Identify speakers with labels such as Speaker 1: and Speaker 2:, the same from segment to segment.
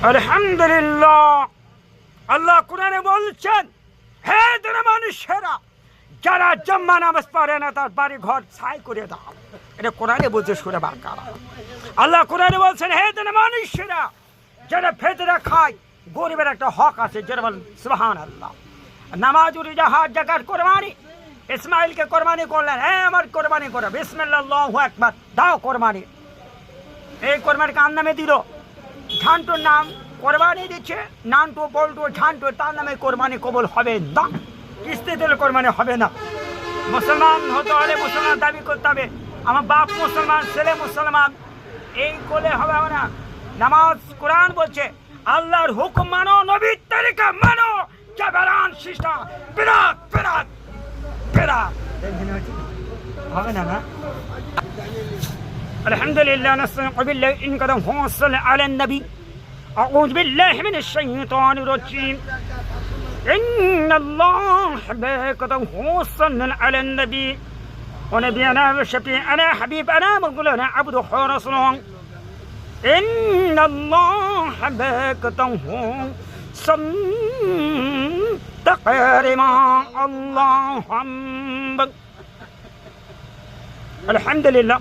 Speaker 1: আলহামদুলিল্লাহ। আল্লাহ কোরআনে বলছেন, হে দুনিয়ার মানুষেরা, যারা জুম্মা নামাজ পড়ে না তার বাড়ি ঘর ছাই করে দাও। এটা কোরআনে বলছে সূরা বাকারা। আল্লাহ কোরআনে বলছেন, হে দুনিয়ার মানুষেরা, যারা ফেতরা খায়, গরিবের একটা হক আছে, যারা বলেন সুবহানাল্লাহ। নামাজ, রোজা, হজ, যাকাত, কোরবানি। ইসমাইলকে কোরবানি করলেন, হ্যাঁ আমার কোরবানি করো, বিসমিল্লাহ আল্লাহু আকবার, দাও কোরবানি। এই কোরবানি কার নামে দিল? ঝান্টুর নাম কোরবানি দিচ্ছে, নান্টু বল্টু ঝান্টু, তার নামে কোরবানি কবুল হবে না, কিস্তি দিলে কোরবানি হবে না। মুসলমান হতে হলে মুসলমান দাবি করতে হবে, আমার বাপ মুসলমান, ছেলে মুসলমান, এই করলে হবে না। নামাজ, কোরআন বলছে আল্লাহর হুকুম মানো, নবীর তরিকা মানো, জাবারান শিষ্টা বিরাট বিরাট বিরাট হবে না। আলহামদুলিল্লাহ, নাসতাঈনু বিল্লাহি ইন কাদাম হুসাল্লি আলান নবী। أعوذ بالله من الشيطان الرجيم. إن الله ملائكته يصلون على النبي ونبينا وشفيعنا حبيبنا مولانا عبده ورسوله. إن الله ملائكته يصلون تقريبا اللهم الحمد لله.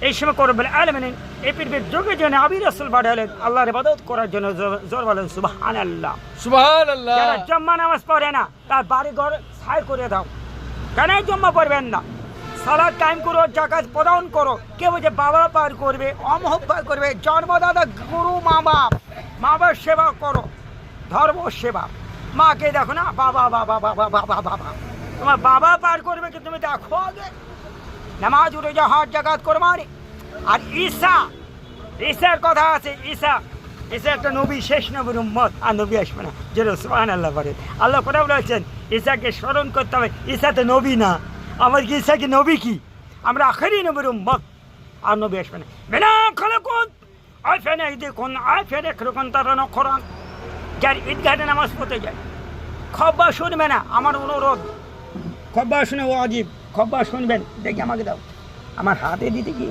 Speaker 1: এই সময় করবেন আলামিন এই পৃথিবীর যুগে জন্য আবি রাসূল পাঠালেন আল্লাহর ইবাদত করার জন্য। জোর বলেন সুবহানাল্লাহ,
Speaker 2: সুবহানাল্লাহ।
Speaker 1: যারা জুম্মা নামাজ পড়ে না তার বাড়ি ঘর ছাই করে দাও। কেন জুম্মা পড়বেন না? সালাত কায়েম করো, যাকাত প্রদান করো। কেউ যে বাবা পার করবে, অমুক পার করবে, জন্মদাতা গুরু মা বাবার সেবা করো, ধর্ম সেবা। মাকে দেখো না, বাবা বাবা বাবা বাবা বাবা, তোমার বাবা পার করবে কি তুমি দেখো আগে। নামাজ, রোজা, হজ, যাকাত, কোরবানি। আর ঈসার কথা আছে, ঈসা একটা নবী, শেষ নবীর উম্মত, আর নবী আসবে না। যেন সুবহানাল্লাহ বলে। আল্লাহ কোরআনে বলেছেন ঈসাকে স্মরণ করতে হবে। ঈসা তো নবী না, আমার কি ঈসা কি নবী? কি আমরা আখেরি নবীর উম্মত, আর নবী আসবে না। বিনা খলকুন আফানা ইদিকুন আফানা খলকুন তারানা কোরআন। যার ঈদগাহে নামাজ পড়তে যায়, খবর শুনবে না, আমার অনুরোধ, খবর শুনে ওয়াজিব, খবর শুনবেন। দেখি আমাকে দাও, আমার হাতে দিতে কি